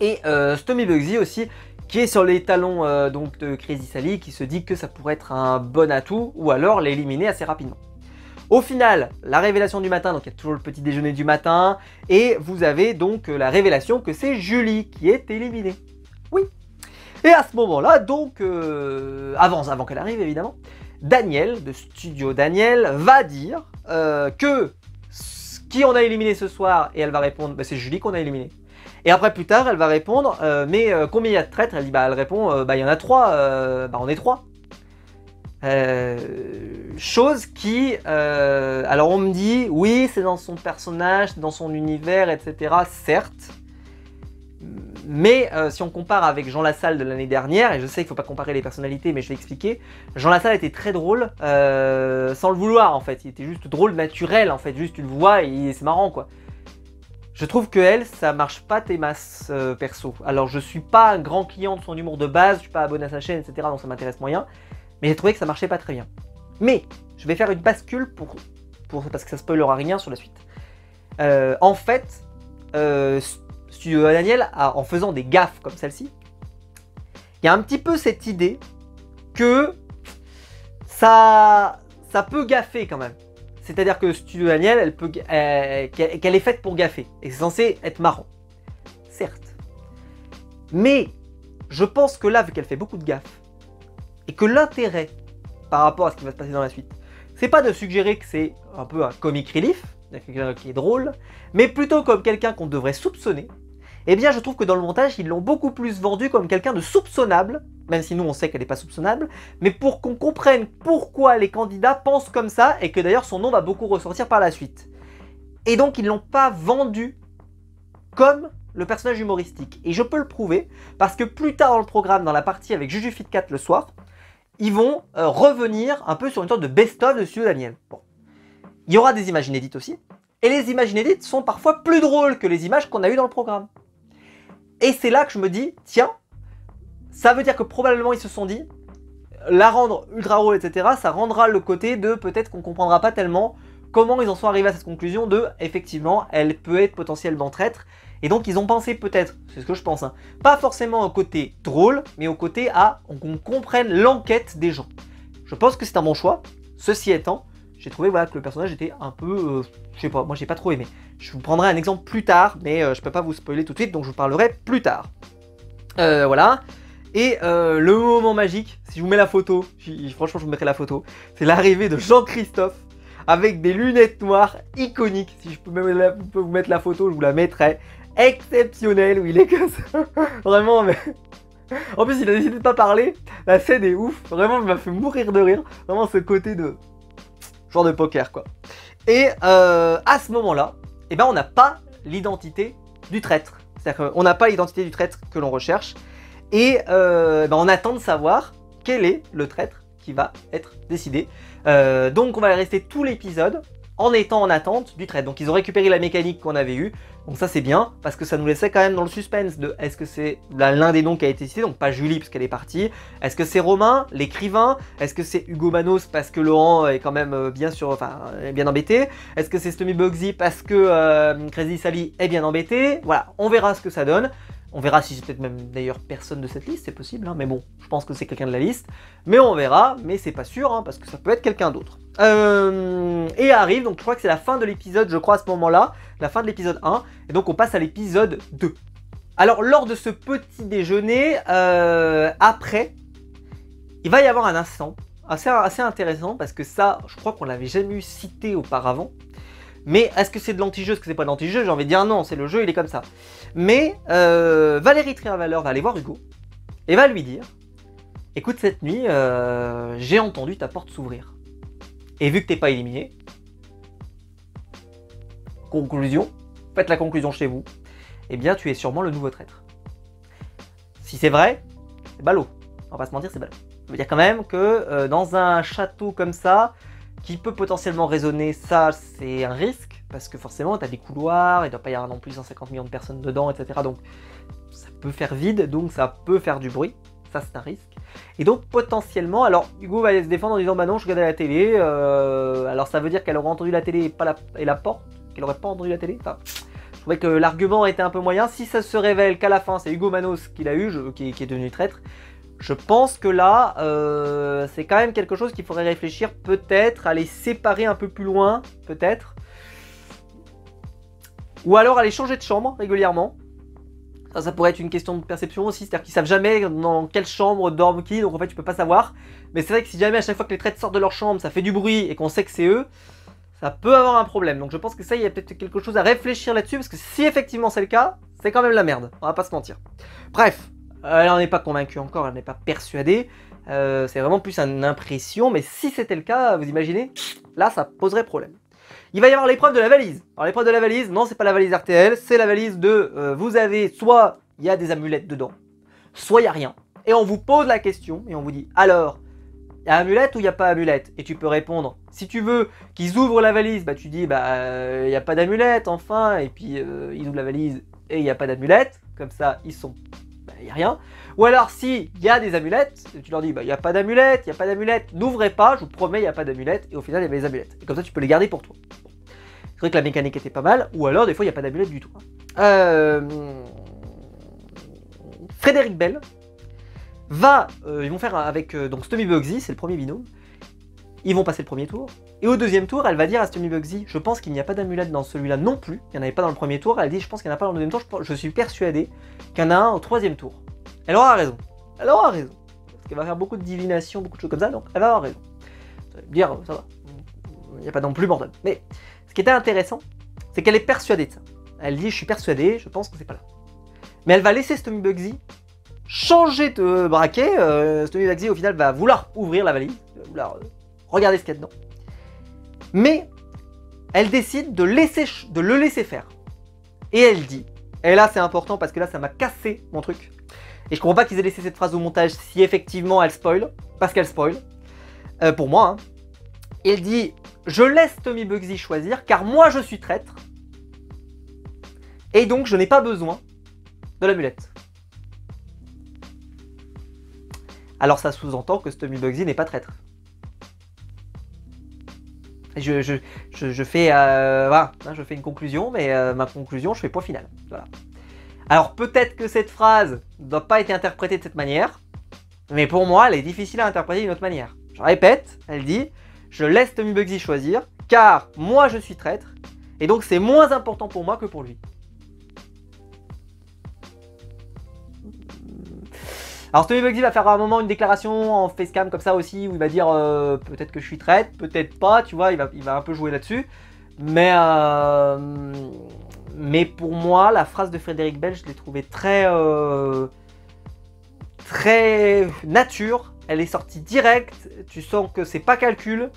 Et Stomy Bugsy aussi, qui est sur les talons donc de Crazy Sally, qui se dit que ça pourrait être un bon atout, ou alors l'éliminer assez rapidement. Au final, la révélation du matin, donc il y a toujours le petit déjeuner du matin, et vous avez donc la révélation que c'est Julie qui est éliminée. Oui. Et à ce moment-là, donc, avant qu'elle arrive évidemment, Daniel, de Studio Daniel, va dire que qui on a éliminé ce soir, et elle va répondre, bah, c'est Julie qu'on a éliminé. Et après plus tard, elle va répondre, mais combien il y a de traîtres? Elle dit, bah elle répond, bah il y en a 3, bah on est 3. Chose qui, alors on me dit, oui c'est dans son personnage, c'est dans son univers, etc. Certes. Mais si on compare avec Jean Lassalle de l'année dernière, et je sais qu'il ne faut pas comparer les personnalités, mais je vais expliquer, Jean Lassalle était très drôle, sans le vouloir en fait, il était juste drôle naturel en fait, juste tu le vois et c'est marrant quoi. Je trouve que elle, ça marche pas tes masses perso. Alors je suis pas un grand client de son humour de base, je suis pas abonné à sa chaîne, etc. donc ça m'intéresse moyen, mais j'ai trouvé que ça marchait pas très bien. Mais je vais faire une bascule parce que ça spoilera rien sur la suite. En fait, Studio Daniel, en faisant des gaffes comme celle-ci, il y a un petit peu cette idée que ça peut gaffer quand même. C'est-à-dire que Studio Daniel, qu'elle est faite pour gaffer. Et c'est censé être marrant. Certes. Mais je pense que là, vu qu'elle fait beaucoup de gaffes, et que l'intérêt par rapport à ce qui va se passer dans la suite, c'est pas de suggérer que c'est un peu un comic relief, quelqu'un qui est drôle, mais plutôt comme quelqu'un qu'on devrait soupçonner, eh bien je trouve que dans le montage, ils l'ont beaucoup plus vendu comme quelqu'un de soupçonnable, même si nous on sait qu'elle n'est pas soupçonnable, mais pour qu'on comprenne pourquoi les candidats pensent comme ça, et que d'ailleurs son nom va beaucoup ressortir par la suite. Et donc ils ne l'ont pas vendu comme le personnage humoristique. Et je peux le prouver, parce que plus tard dans le programme, dans la partie avec Juju Fitcat le soir, ils vont revenir un peu sur une sorte de best-of de Studio Daniel. Bon. Il y aura des images inédites aussi, et les images inédites sont parfois plus drôles que les images qu'on a eues dans le programme. Et c'est là que je me dis, tiens, ça veut dire que probablement ils se sont dit, la rendre ultra drôle, etc., ça rendra le côté de peut-être qu'on comprendra pas tellement comment ils en sont arrivés à cette conclusion de, effectivement, elle peut être potentiellement traître. Et donc ils ont pensé peut-être, c'est ce que je pense, hein, pas forcément au côté drôle, mais au côté à qu'on comprenne l'enquête des gens. Je pense que c'est un bon choix. Ceci étant, j'ai trouvé voilà, que le personnage était un peu, je sais pas, moi j'ai pas trop aimé. Je vous prendrai un exemple plus tard, mais je peux pas vous spoiler tout de suite, donc je vous parlerai plus tard. Voilà. Et le moment magique, si je vous mets la photo, franchement je vous mettrai la photo, c'est l'arrivée de Jean-Christophe avec des lunettes noires iconiques. Si je peux même vous mettre la photo, je vous la mettrai. Exceptionnel où il est comme ça. Vraiment, mais... En plus, il a décidé de pas parler. La scène est ouf. Vraiment, il m'a fait mourir de rire. Vraiment, ce côté de... genre de poker, quoi. Et à ce moment-là, eh ben, on n'a pas l'identité du traître. C'est-à-dire qu'on n'a pas l'identité du traître que l'on recherche. Et ben, on attend de savoir quel est le traître qui va être décidé. Donc, on va rester tout l'épisode en étant en attente du traître. Donc ils ont récupéré la mécanique qu'on avait eue, donc ça c'est bien, parce que ça nous laissait quand même dans le suspense de est-ce que c'est l'un des noms qui a été cité, donc pas Julie parce qu'elle est partie, est-ce que c'est Romain, l'écrivain, est-ce que c'est Hugo Manos parce que Laurent est quand même bien sûr, enfin est bien embêté, est-ce que c'est Stommy Bugsy parce que Crazy Sally est bien embêté, voilà, on verra ce que ça donne. On verra si c'est peut-être même d'ailleurs personne de cette liste, c'est possible, hein, mais bon, je pense que c'est quelqu'un de la liste. Mais on verra, mais c'est pas sûr, hein, parce que ça peut être quelqu'un d'autre. Et arrive, donc je crois que c'est la fin de l'épisode, je crois à ce moment-là, la fin de l'épisode 1, et donc on passe à l'épisode 2. Alors lors de ce petit déjeuner, après, il va y avoir un instant assez intéressant, parce que ça, je crois qu'on l'avait jamais eu cité auparavant. Mais est-ce que c'est de l'anti-jeu, est-ce que c'est pas de l'anti-jeu? J'ai envie de dire non, c'est le jeu, il est comme ça. Mais Valérie Trierweiler va aller voir Hugo et va lui dire « Écoute, cette nuit, j'ai entendu ta porte s'ouvrir. Et vu que t'es pas éliminé, conclusion, faites la conclusion chez vous, eh bien tu es sûrement le nouveau traître. Si c'est vrai, c'est ballot. On va pas se mentir, c'est ballot. Ça veut dire quand même que dans un château comme ça, qui peut potentiellement résonner, ça c'est un risque, parce que forcément tu as des couloirs, il ne doit pas y avoir non plus 150 millions de personnes dedans, etc. Donc ça peut faire vide, donc ça peut faire du bruit, ça c'est un risque. Et donc potentiellement, alors Hugo va se défendre en disant bah non je regardais la télé, alors ça veut dire qu'elle aurait entendu la télé et, pas la porte, qu'elle aurait pas entendu la télé, enfin, je trouvais que l'argument était un peu moyen. Si ça se révèle qu'à la fin c'est Hugo Manos qui l'a eu, qui est devenu traître, je pense que là, c'est quand même quelque chose qu'il faudrait réfléchir, peut-être, à les séparer un peu plus loin, peut-être. Ou alors aller changer de chambre régulièrement. Ça pourrait être une question de perception aussi, c'est-à-dire qu'ils savent jamais dans quelle chambre dorment qui, donc en fait tu peux pas savoir. Mais c'est vrai que si jamais à chaque fois que les traîtres sortent de leur chambre, ça fait du bruit et qu'on sait que c'est eux, ça peut avoir un problème. Donc je pense que ça, il y a peut-être quelque chose à réfléchir là-dessus, parce que si effectivement c'est le cas, c'est quand même la merde, on va pas se mentir. Bref. Elle n'en est pas convaincue encore, elle n'est pas persuadée. C'est vraiment plus une impression, mais si c'était le cas, vous imaginez, là ça poserait problème. Il va y avoir l'épreuve de la valise. Alors l'épreuve de la valise, non c'est pas la valise RTL, c'est la valise de vous avez soit il y a des amulettes dedans, soit il n'y a rien. Et on vous pose la question et on vous dit alors, il y a amulette ou il n'y a pas amulette? Et tu peux répondre, si tu veux qu'ils ouvrent la valise, bah tu dis bah il n'y a pas d'amulette enfin, et puis ils ouvrent la valise et il n'y a pas d'amulette, comme ça ils sont... il n'y a rien. Ou alors si il y a des amulettes, tu leur dis bah il n'y a pas d'amulette, n'ouvrez pas, je vous promets il n'y a pas d'amulette, et au final il y avait les amulettes. Et comme ça tu peux les garder pour toi. Bon. C'est vrai que la mécanique était pas mal, ou alors des fois il n'y a pas d'amulette du tout. Frédéric Bell va, ils vont faire avec donc Stommy Bugsy, c'est le premier binôme. Ils vont passer le premier tour. Et au deuxième tour, elle va dire à Stommy Bugsy, je pense qu'il n'y a pas d'amulette dans celui-là non plus. Il n'y en avait pas dans le premier tour. Elle dit, je pense qu'il n'y en a pas dans le deuxième tour. Je suis persuadé qu'il y en a un au troisième tour. Elle aura raison. Elle aura raison. Parce qu'elle va faire beaucoup de divination, beaucoup de choses comme ça. Donc elle va avoir raison. Ça veut dire, ça va. Il n'y a pas non plus bordel. Mais ce qui était intéressant, c'est qu'elle est persuadée de ça. Elle dit, je suis persuadée, je pense que c'est pas là. Mais elle va laisser Stommy Bugsy changer de braquet. Stommy Bugsy, au final, va vouloir ouvrir la valise. Vouloir regarder ce qu'il y a dedans. Mais elle décide de le laisser faire. Et elle dit, et là c'est important parce que là ça m'a cassé mon truc. Et je comprends pas qu'ils aient laissé cette phrase au montage si effectivement elle spoil, parce qu'elle spoil, pour moi. Hein. Elle dit, je laisse Stommy Bugsy choisir car moi je suis traître. Et donc je n'ai pas besoin de l'amulette. alors ça sous-entend que ce Tommy Bugsy n'est pas traître. Je fais, voilà, je fais une conclusion, mais ma conclusion, je fais point final. Voilà. Alors peut-être que cette phrase ne doit pas être interprétée de cette manière, mais pour moi, elle est difficile à interpréter d'une autre manière. Je répète, elle dit « Je laisse Tommy Bugsy choisir, car moi je suis traître, et donc c'est moins important pour moi que pour lui. » Alors Tommy Bugsy va faire à un moment une déclaration en facecam comme ça aussi, où il va dire peut-être que je suis traître, peut-être pas, tu vois, il va un peu jouer là-dessus. Mais pour moi, la phrase de Frédéric Bell, je l'ai trouvée très nature. Elle est sortie direct, tu sens que c'est pas calcul.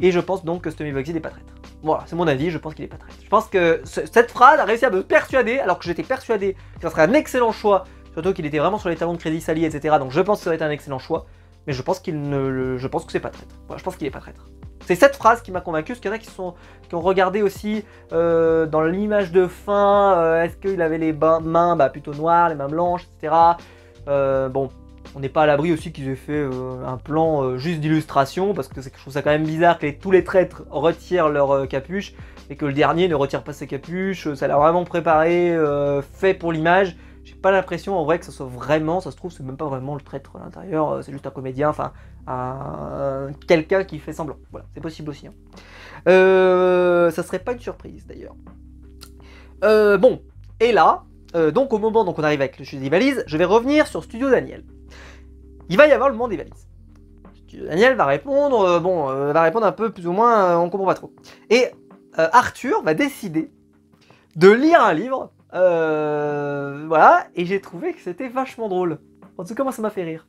Et je pense donc que Tommy Bugsy n'est pas traître. Voilà, c'est mon avis, je pense qu'il n'est pas traître. Je pense que cette phrase a réussi à me persuader, alors que j'étais persuadé que ça serait un excellent choix. Surtout qu'il était vraiment sur les talons de Crédit Sali, etc. Donc je pense que ça va être un excellent choix. Mais je pense je pense que c'est pas traître. Voilà, je pense qu'il est pas traître. C'est cette phrase qui m'a convaincu, parce qu'il y en a qui ont regardé aussi dans l'image de fin, est-ce qu'il avait les mains plutôt noires, les mains blanches, etc. Bon, on n'est pas à l'abri aussi qu'ils aient fait un plan juste d'illustration, parce que je trouve ça quand même bizarre que tous les traîtres retirent leur capuche, et que le dernier ne retire pas ses capuches. Ça l'a vraiment préparé, fait pour l'image. J'ai pas l'impression en vrai que ça soit vraiment, ça se trouve c'est même pas vraiment le traître à l'intérieur, c'est juste un comédien, enfin quelqu'un qui fait semblant. Voilà, c'est possible aussi. Hein. Ça serait pas une surprise d'ailleurs. Bon, et là, donc au moment où on arrive avec le sujet des valises, je vais revenir sur Studio Daniel. Il va y avoir le moment des valises. Studio Daniel va répondre, va répondre un peu plus ou moins, on comprend pas trop. Et Arthur va décider de lire un livre. Voilà, et j'ai trouvé que c'était vachement drôle. En tout cas, moi, ça m'a fait rire.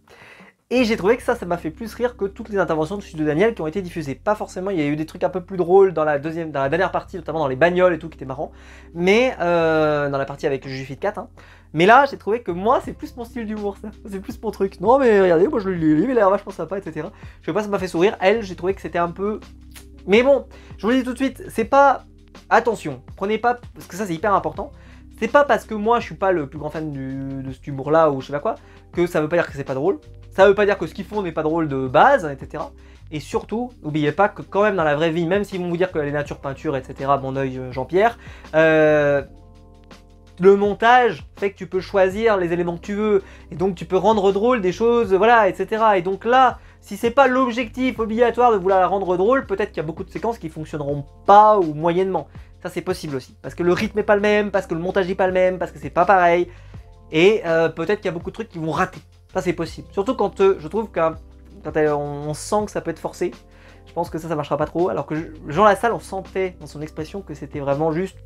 Et j'ai trouvé que ça m'a fait plus rire que toutes les interventions de Studio Daniel qui ont été diffusées. Pas forcément, il y a eu des trucs un peu plus drôles dans la dernière partie, notamment dans les bagnoles et tout, qui était marrant. Mais, dans la partie avec Jujufit 4, hein. Mais là, j'ai trouvé que moi, c'est plus mon style d'humour, ça. C'est plus mon truc. Non, mais regardez, moi, je le lis, il a l'air vachement sympa, etc. Je sais pas, ça m'a fait sourire. Elle, j'ai trouvé que c'était un peu... Mais bon, je vous le dis tout de suite, c'est pas... Attention, prenez pas... Parce que ça, c'est hyper important. C'est pas parce que moi je suis pas le plus grand fan de cet humour là ou je sais pas quoi que ça veut pas dire que c'est pas drôle. Ça veut pas dire que ce qu'ils font n'est pas drôle de base, etc. Et surtout, n'oubliez pas que quand même dans la vraie vie, même s'ils vont vous dire que les natures peintures, etc. Bon oeil Jean-Pierre, le montage fait que tu peux choisir les éléments que tu veux. Et donc tu peux rendre drôle des choses, voilà, etc. Et donc là, si c'est pas l'objectif obligatoire de vouloir la rendre drôle, peut-être qu'il y a beaucoup de séquences qui fonctionneront pas ou moyennement. Ça c'est possible aussi, parce que le rythme est pas le même, parce que le montage est pas le même, parce que c'est pas pareil, et peut-être qu'il y a beaucoup de trucs qui vont rater. Ça c'est possible. Surtout quand je trouve qu'on sent que ça peut être forcé, je pense que ça marchera pas trop, alors que Jean Lassalle, on sentait dans son expression que c'était vraiment juste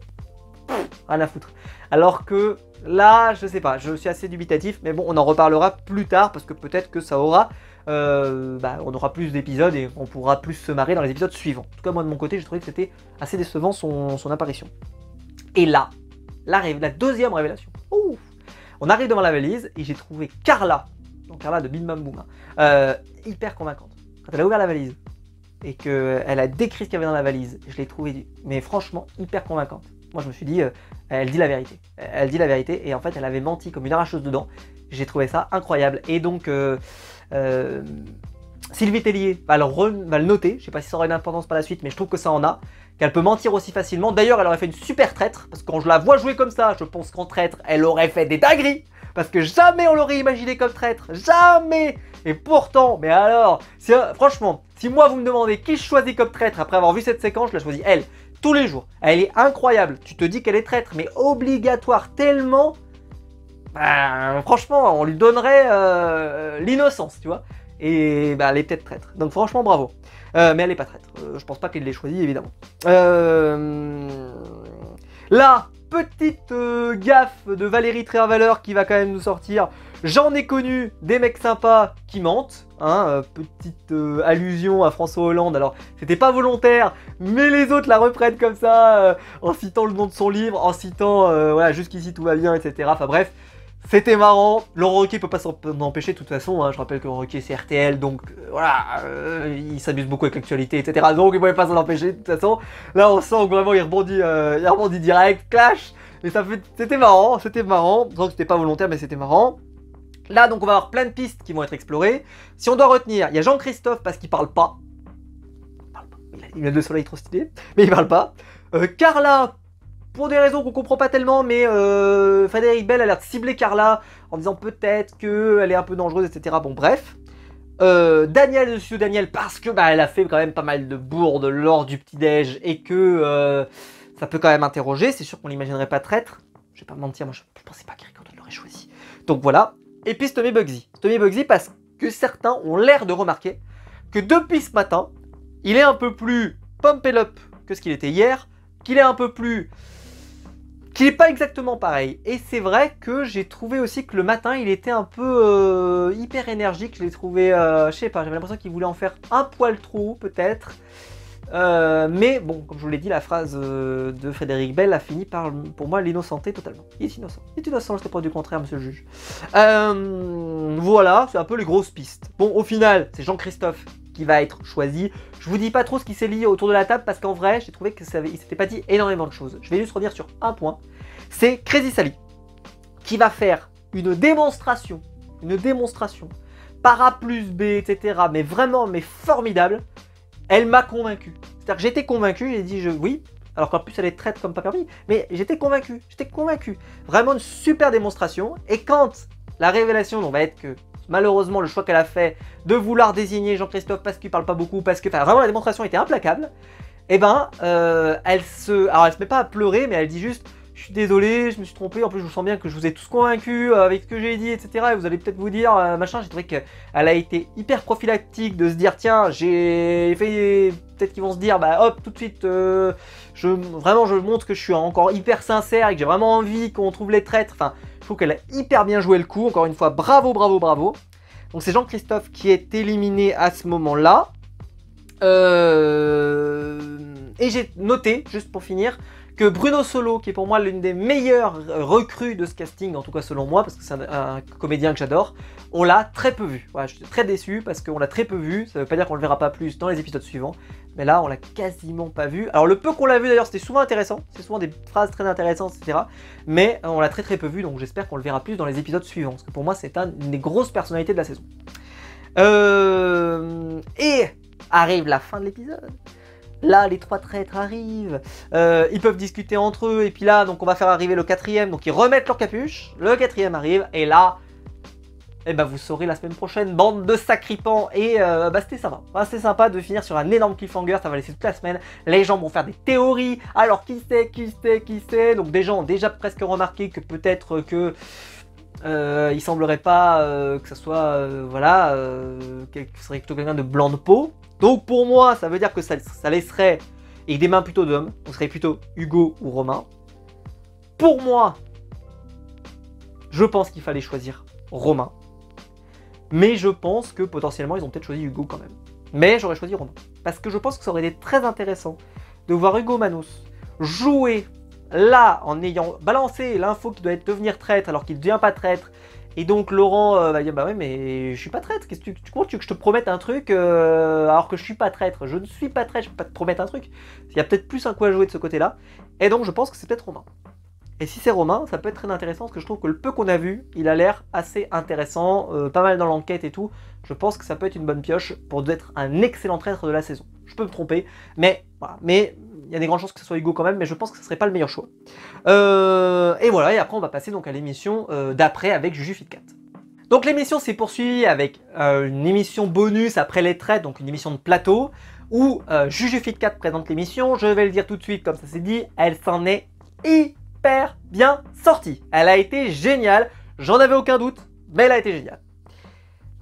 rien à foutre. Alors que là, je sais pas, je suis assez dubitatif, mais bon, on en reparlera plus tard, parce que peut-être que ça aura... on aura plus d'épisodes et on pourra plus se marrer dans les épisodes suivants. En tout cas, moi de mon côté, j'ai trouvé que c'était assez décevant son apparition. Et là, la deuxième révélation. Ouf, on arrive devant la valise et j'ai trouvé Carla, donc Carla de Bim Bam Boum, hyper convaincante. Quand elle a ouvert la valise et qu'elle a décrit ce qu'il y avait dans la valise, je l'ai trouvée, mais franchement, hyper convaincante. Moi, je me suis dit, elle dit la vérité. Elle dit la vérité et en fait, elle avait menti comme une arracheuse dedans. J'ai trouvé ça incroyable. Et donc... Sylvie Tellier va le noter, je sais pas si ça aura une importance par la suite, mais je trouve que ça en a, qu'elle peut mentir aussi facilement. D'ailleurs, elle aurait fait une super traître, parce que quand je la vois jouer comme ça, je pense qu'en traître, elle aurait fait des dingueries, parce que jamais on l'aurait imaginé comme traître, jamais. Et pourtant, mais alors, franchement, si moi vous me demandez qui je choisis comme traître après avoir vu cette séquence, je la choisis elle, tous les jours. Elle est incroyable, tu te dis qu'elle est traître, mais obligatoire tellement... franchement, on lui donnerait l'innocence, tu vois. Et elle est peut-être traître. Donc franchement, bravo. Mais elle est pas traître. Je pense pas qu'il l'ait choisi, évidemment. Là, petite gaffe de Valérie Trierweiler qui va quand même nous sortir. J'en ai connu des mecs sympas qui mentent. Hein, petite allusion à François Hollande. Alors, c'était pas volontaire, mais les autres la reprennent comme ça, en citant le nom de son livre, en citant, voilà, jusqu'ici tout va bien, etc. Enfin bref. C'était marrant, Laurent Ruquier peut pas s'en empêcher de toute façon, hein. Je rappelle que Laurent Ruquier c'est RTL, donc voilà, il s'amuse beaucoup avec l'actualité, etc. Donc il pouvait pas s'en empêcher de toute façon. Là on sent que vraiment il rebondit direct, clash, et c'était marrant, je crois que c'était pas volontaire mais c'était marrant. Là, donc, on va avoir plein de pistes qui vont être explorées. Si on doit retenir, il y a Jean-Christophe parce qu'il parle pas. Il a une lunettes de soleil trop stylée, mais il parle pas. Carla, pour des raisons qu'on comprend pas tellement, mais Frédéric Bell a l'air de cibler Carla en disant peut-être qu'elle est un peu dangereuse, etc. Bon, bref. Daniel, monsieur Daniel, parce que bah, elle a fait quand même pas mal de bourdes lors du petit-déj et que ça peut quand même interroger. C'est sûr qu'on l'imaginerait pas traître. Je vais pas mentir, moi je pensais pas qu'Eric Antoine l'aurait choisi. Donc voilà. Et puis Tommy Bugsy. Tommy Bugsy parce que certains ont l'air de remarquer que depuis ce matin, il est un peu plus pumped up que ce qu'il était hier, qu'il est un peu plus... qu'il n'est pas exactement pareil. Et c'est vrai que j'ai trouvé aussi que le matin, il était un peu hyper énergique. Je l'ai trouvé, je sais pas, j'avais l'impression qu'il voulait en faire un poil trop, peut-être. Mais bon, comme je vous l'ai dit, la phrase de Frédéric Bell a fini par, pour moi, l'innocenter totalement. Il est innocent. Il est innocent, je ne sais pas du contraire, monsieur le juge. Voilà, c'est un peu les grosses pistes. Bon, au final, c'est Jean-Christophe qui va être choisi. Je vous dis pas trop ce qui s'est lié autour de la table parce qu'en vrai, j'ai trouvé qu'il s'était pas dit énormément de choses. Je vais juste revenir sur un point. C'est Crazy Sally qui va faire une démonstration par A plus B, etc. Mais vraiment, mais formidable. Elle m'a convaincu. C'est-à-dire que j'étais convaincu, j'ai dit oui, alors qu'en plus elle est traite comme pas permis, mais j'étais convaincu. Vraiment une super démonstration. Et quand la révélation va être que malheureusement le choix qu'elle a fait de vouloir désigner Jean-Christophe parce qu'il parle pas beaucoup, parce que vraiment la démonstration était implacable, et ben elle se met pas à pleurer, mais elle dit juste je suis désolé, je me suis trompé, en plus je vous sens bien que je vous ai tous convaincus avec ce que j'ai dit, etc. Et vous allez peut-être vous dire, machin, j'ai trouvé qu'elle a été hyper prophylactique de se dire, tiens, j'ai fait... Peut-être qu'ils vont se dire, bah hop, tout de suite, vraiment je montre que je suis encore hyper sincère et que j'ai vraiment envie qu'on trouve les traîtres. Enfin, je trouve qu'elle a hyper bien joué le coup, encore une fois, bravo, bravo, bravo. Donc c'est Jean-Christophe qui est éliminé à ce moment-là. Et j'ai noté, juste pour finir, que Bruno Solo, qui est pour moi l'une des meilleures recrues de ce casting, en tout cas selon moi, parce que c'est un comédien que j'adore, on l'a très peu vu. Voilà, je suis très déçu parce qu'on l'a très peu vu, ça veut pas dire qu'on le verra pas plus dans les épisodes suivants, mais là on l'a quasiment pas vu. Alors le peu qu'on l'a vu d'ailleurs c'était souvent intéressant, c'est souvent des phrases très intéressantes, etc. Mais on l'a très peu vu, donc j'espère qu'on le verra plus dans les épisodes suivants, parce que pour moi c'est une des grosses personnalités de la saison. Et arrive la fin de l'épisode. Là, les trois traîtres arrivent, ils peuvent discuter entre eux, et puis là, donc on va faire arriver le quatrième, donc ils remettent leur capuche, le quatrième arrive, et là, eh ben vous saurez la semaine prochaine, bande de sacripants, et bah c'était sympa. C'était sympa de finir sur un énorme cliffhanger, ça va laisser toute la semaine, les gens vont faire des théories, alors qui c'est, donc des gens ont déjà presque remarqué que peut-être que... il semblerait pas que ça soit, voilà, que ce serait plutôt quelqu'un de blanc de peau. Donc pour moi, ça veut dire que ça laisserait, et des mains plutôt d'hommes, on serait plutôt Hugo ou Romain. Pour moi, je pense qu'il fallait choisir Romain. Mais je pense que potentiellement, ils ont peut-être choisi Hugo quand même. Mais j'aurais choisi Romain. Parce que je pense que ça aurait été très intéressant de voir Hugo Manos jouer là, en ayant balancé l'info qui doit devenir traître alors qu'il ne devient pas traître. Et donc Laurent va dire bah ouais mais je suis pas traître, qu'est-ce que comment tu veux que je te promette un truc alors que je suis pas traître, je ne suis pas traître, je peux pas te promettre un truc. Il y a peut-être plus un coup à jouer de ce côté-là. Et donc je pense que c'est peut-être Romain. Et si c'est Romain, ça peut être très intéressant parce que je trouve que le peu qu'on a vu, il a l'air assez intéressant, pas mal dans l'enquête et tout. Je pense que ça peut être une bonne pioche pour être un excellent traître de la saison. Je peux me tromper, mais voilà. Mais il y a des grandes chances que ce soit Hugo quand même, mais je pense que ce serait pas le meilleur choix. Et voilà, et après on va passer donc à l'émission d'après avec Juju Fitcat. Donc l'émission s'est poursuivie avec une émission bonus après les traites, donc une émission de plateau, où Juju Fitcat présente l'émission. Je vais le dire tout de suite, comme ça c'est dit, elle s'en est hyper bien sortie. Elle a été géniale, j'en avais aucun doute, mais elle a été géniale.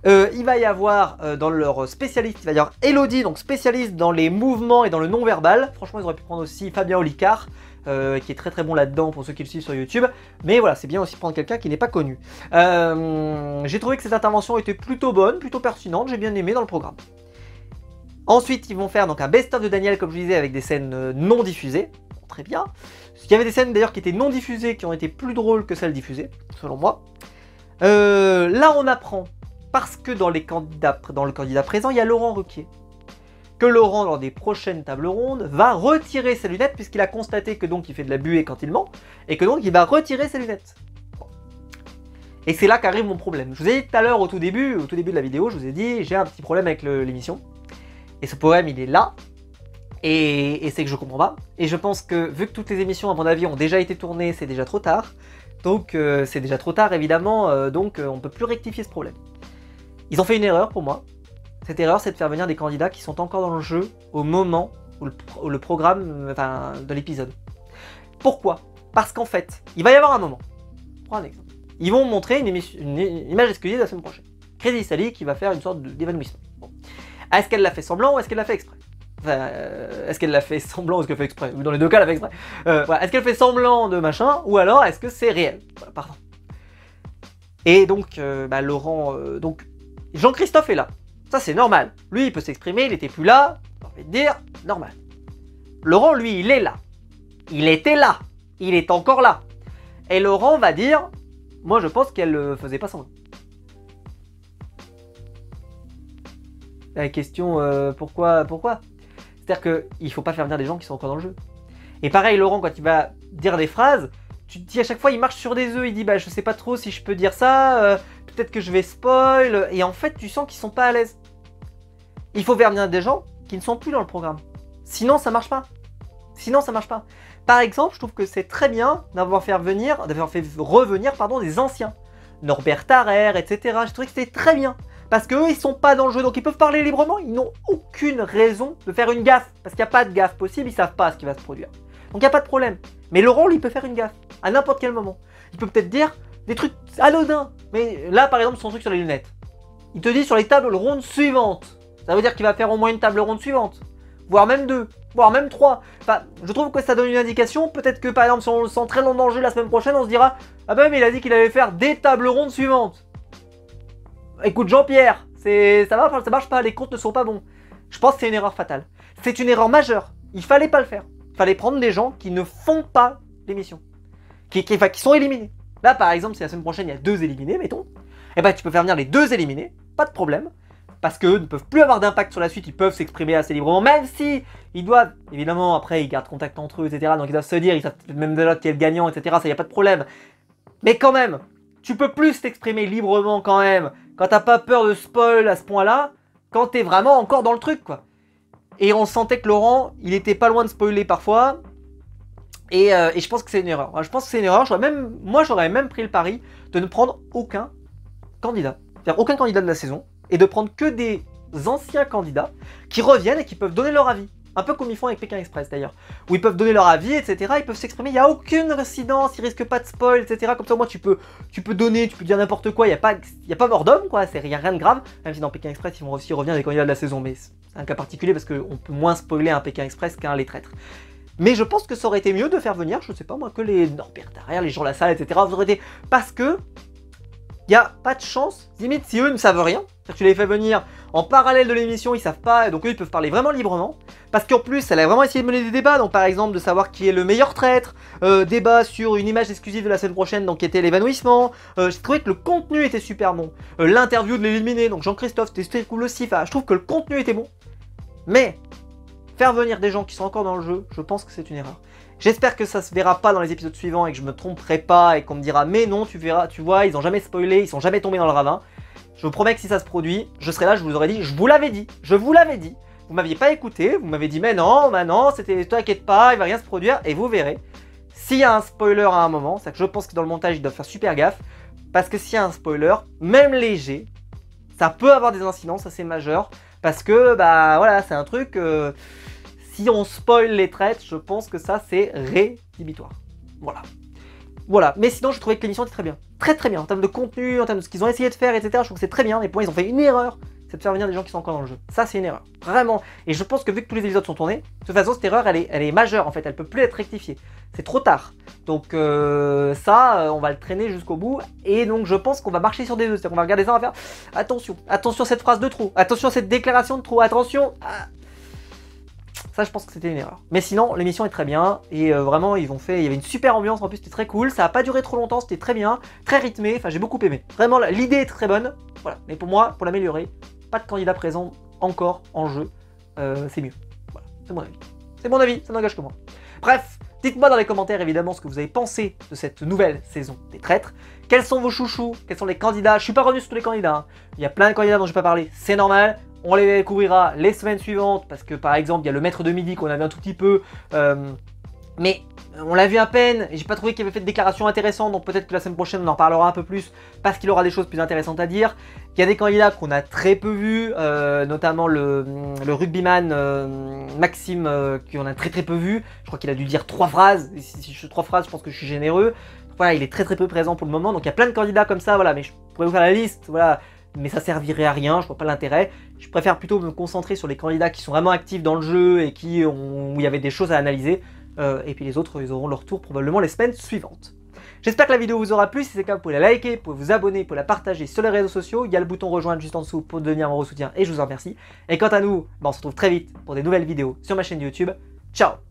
Il va y avoir dans leur spécialiste, il va y avoir Elodie, donc spécialiste dans les mouvements et dans le non-verbal. Franchement, ils auraient pu prendre aussi Fabien Olicard, qui est très très bon là-dedans pour ceux qui le suivent sur YouTube. Mais voilà, c'est bien aussi prendre quelqu'un qui n'est pas connu. J'ai trouvé que cette intervention était plutôt bonne, plutôt pertinente, j'ai bien aimé dans le programme. Ensuite, ils vont faire donc un best-of de Daniel, comme je vous disais, avec des scènes non diffusées. Très bien. Il y avait des scènes d'ailleurs qui étaient non diffusées, qui ont été plus drôles que celles diffusées, selon moi. Là, on apprend... Parce que dans le candidat présent, il y a Laurent Ruquier. Que Laurent, lors des prochaines tables rondes, va retirer ses lunettes, puisqu'il a constaté que donc il fait de la buée quand il ment, et que donc il va retirer ses lunettes. Bon. Et c'est là qu'arrive mon problème. Je vous ai dit tout à l'heure, au tout début de la vidéo, je vous ai dit, j'ai un petit problème avec l'émission. Et ce problème, il est là. Et c'est que je comprends pas. Et je pense que, vu que toutes les émissions, à mon avis, ont déjà été tournées, c'est déjà trop tard. Donc, c'est déjà trop tard, évidemment. Donc, on ne peut plus rectifier ce problème. Ils ont fait une erreur, pour moi. Cette erreur, c'est de faire venir des candidats qui sont encore dans le jeu au moment où le programme de l'épisode. Pourquoi? Parce qu'en fait, il va y avoir un moment. Prends un exemple. Ils vont montrer une image exclusive de la semaine prochaine. Crazy Sally qui va faire une sorte d'évanouissement. Bon. Est-ce qu'elle l'a fait semblant ou est-ce qu'elle l'a fait exprès? Enfin, est-ce qu'elle l'a fait semblant ou est-ce qu'elle fait exprès? Dans les deux cas, elle l'a fait exprès. Voilà. Est-ce qu'elle fait semblant de machin ou alors est-ce que c'est réel? Voilà, pardon. Et donc, Laurent... donc, Jean-Christophe est là. Ça, c'est normal. Lui, il peut s'exprimer, il n'était plus là. J'ai envie de dire, normal. Laurent, lui, il est là. Il était là. Il est encore là. Et Laurent va dire... Moi, je pense qu'elle faisait pas semblant. La question, pourquoi? C'est-à-dire qu'il ne faut pas faire venir des gens qui sont encore dans le jeu. Et pareil, Laurent, quand il va dire des phrases, tu te dis à chaque fois, il marche sur des œufs. Il dit, bah, je sais pas trop si je peux dire ça. Peut-être que je vais spoil. Et en fait, tu sens qu'ils sont pas à l'aise. Il faut faire venir des gens qui ne sont plus dans le programme. Sinon, ça marche pas. Par exemple, je trouve que c'est très bien d'avoir fait revenir des anciens. Norbert Tarrer, etc. Je trouvais que c'était très bien. Parce qu'eux, ils sont pas dans le jeu, donc ils peuvent parler librement. Ils n'ont aucune raison de faire une gaffe. Parce qu'il n'y a pas de gaffe possible, ils savent pas ce qui va se produire. Donc il n'y a pas de problème. Mais Laurent, lui, il peut faire une gaffe. À n'importe quel moment. Il peut peut-être dire des trucs anodins. Mais là, par exemple, son truc sur les lunettes. Il te dit sur les tables rondes suivantes. Ça veut dire qu'il va faire au moins une table ronde suivante. Voire même 2. Voire même 3. Enfin, je trouve que ça donne une indication. Peut-être que, par exemple, si on le sent très en danger la semaine prochaine, on se dira « Ah ben, mais il a dit qu'il allait faire des tables rondes suivantes. » Écoute Jean-Pierre, ça marche pas, les comptes ne sont pas bons. Je pense que c'est une erreur fatale. C'est une erreur majeure. Il fallait pas le faire. Il fallait prendre des gens qui ne font pas l'émission. Qui sont éliminés. Là, par exemple, si la semaine prochaine, il y a 2 éliminés, mettons. Eh ben, tu peux faire venir les 2 éliminés. Pas de problème. Parce qu'eux ne peuvent plus avoir d'impact sur la suite. Ils peuvent s'exprimer assez librement. Même si ils doivent, évidemment, après, ils gardent contact entre eux, etc. Donc, ils doivent se dire, ils savent même déjà qui est le gagnant, etc. Ça, il n'y a pas de problème. Mais quand même, tu peux plus t'exprimer librement quand même. Quand t'as pas peur de spoil à ce point-là, quand t'es vraiment encore dans le truc, quoi. Et on sentait que Laurent, il était pas loin de spoiler parfois. Et je pense que c'est une erreur. Moi, j'aurais même pris le pari de ne prendre aucun candidat. C'est-à-dire aucun candidat de la saison. Et de prendre que des anciens candidats qui reviennent et qui peuvent donner leur avis. Un peu comme ils font avec Pékin Express d'ailleurs. Où ils peuvent donner leur avis, etc. Ils peuvent s'exprimer, il n'y a aucune incidence, ils risquent pas de spoil, etc. Comme ça, moi, tu peux donner, tu peux dire n'importe quoi, il n'y a pas mort d'homme, quoi. Il n'y a rien de grave. Même si dans Pékin Express, ils vont aussi revenir des candidats de la saison. Mais c'est un cas particulier parce qu'on peut moins spoiler un Pékin Express qu'un Les Traîtres. Mais je pense que ça aurait été mieux de faire venir, je sais pas moi, que les Norbert Tarrer, les Jean Lassalle, etc. Vous aurez été... Parce que il n'y a pas de chance, limite si eux ne savent rien, c'est-à-dire que tu les fais venir en parallèle de l'émission, ils savent pas, donc eux ils peuvent parler vraiment librement, parce qu'en plus elle a vraiment essayé de mener des débats, donc par exemple de savoir qui est le meilleur traître, débat sur une image exclusive de la semaine prochaine, donc qui était l'évanouissement, j'ai trouvé que le contenu était super bon, l'interview de l'éliminé, donc Jean-Christophe, c'était cool aussi, enfin je trouve que le contenu était bon, mais faire venir des gens qui sont encore dans le jeu, je pense que c'est une erreur. J'espère que ça se verra pas dans les épisodes suivants et que je me tromperai pas et qu'on me dira mais non, tu verras, tu vois, ils ont jamais spoilé, ils sont jamais tombés dans le ravin. Je vous promets que si ça se produit, je serai là, je vous aurais dit, je vous l'avais dit, vous m'aviez pas écouté, vous m'avez dit mais non, t'inquiète pas, il va rien se produire et vous verrez. S'il y a un spoiler à un moment, c'est que je pense que dans le montage ils doivent faire super gaffe parce que s'il y a un spoiler, même léger, ça peut avoir des incidences assez majeures parce que bah voilà, c'est un truc... Si on spoil Les Traîtres, je pense que ça c'est rédhibitoire. Voilà. Mais sinon, je trouvais que l'émission était très bien. Très très bien. En termes de contenu, en termes de ce qu'ils ont essayé de faire, etc. Je trouve que c'est très bien. Et pour moi, ils ont fait une erreur. C'est de faire venir des gens qui sont encore dans le jeu. Ça, c'est une erreur. Vraiment. Et je pense que vu que tous les épisodes sont tournés, de toute façon, cette erreur, elle est majeure en fait. Elle peut plus être rectifiée. C'est trop tard. Donc ça, on va le traîner jusqu'au bout. Et donc, je pense qu'on va marcher sur des œufs. C'est-à-dire qu'on va regarder ça, on va faire attention. Attention à cette phrase de trop. Attention à cette déclaration de trop. Attention à... Ça, je pense que c'était une erreur. Mais sinon, l'émission est très bien. Et vraiment, il y avait une super ambiance. En plus, c'était très cool. Ça n'a pas duré trop longtemps. C'était très bien. Très rythmé. Enfin, j'ai beaucoup aimé. Vraiment, l'idée est très bonne. Voilà. Mais pour moi, pour l'améliorer, pas de candidat présent encore en jeu. C'est mieux. Voilà. C'est mon avis. C'est mon avis. Ça n'engage que moi. Bref. Dites-moi dans les commentaires évidemment ce que vous avez pensé de cette nouvelle saison des traîtres. Quels sont vos chouchous? Quels sont les candidats? Je suis pas revenu sur tous les candidats, hein. Il y a plein de candidats dont je vais pas parler, c'est normal. On les découvrira les semaines suivantes parce que par exemple il y a le maître de midi qu'on avait un tout petit peu, mais on l'a vu à peine et j'ai pas trouvé qu'il avait fait de déclarations intéressantes, donc peut-être que la semaine prochaine on en parlera un peu plus parce qu'il aura des choses plus intéressantes à dire. Il y a des candidats qu'on a très peu vus, notamment le rugbyman Maxime qu'on a très peu vu. Je crois qu'il a dû dire 3 phrases, et si je 3 phrases je pense que je suis généreux. Voilà, il est très peu présent pour le moment, donc il y a plein de candidats comme ça, voilà, mais je pourrais vous faire la liste, voilà. Mais ça servirait à rien, je vois pas l'intérêt. Je préfère plutôt me concentrer sur les candidats qui sont vraiment actifs dans le jeu et où il y avait des choses à analyser. Et puis les autres, ils auront leur tour probablement les semaines suivantes. J'espère que la vidéo vous aura plu. Si c'est le cas, vous pouvez la liker, vous pouvez vous abonner, vous pouvez la partager sur les réseaux sociaux. Il y a le bouton rejoindre juste en dessous pour devenir mon soutien et je vous en remercie. Et quant à nous, on se retrouve très vite pour des nouvelles vidéos sur ma chaîne YouTube. Ciao!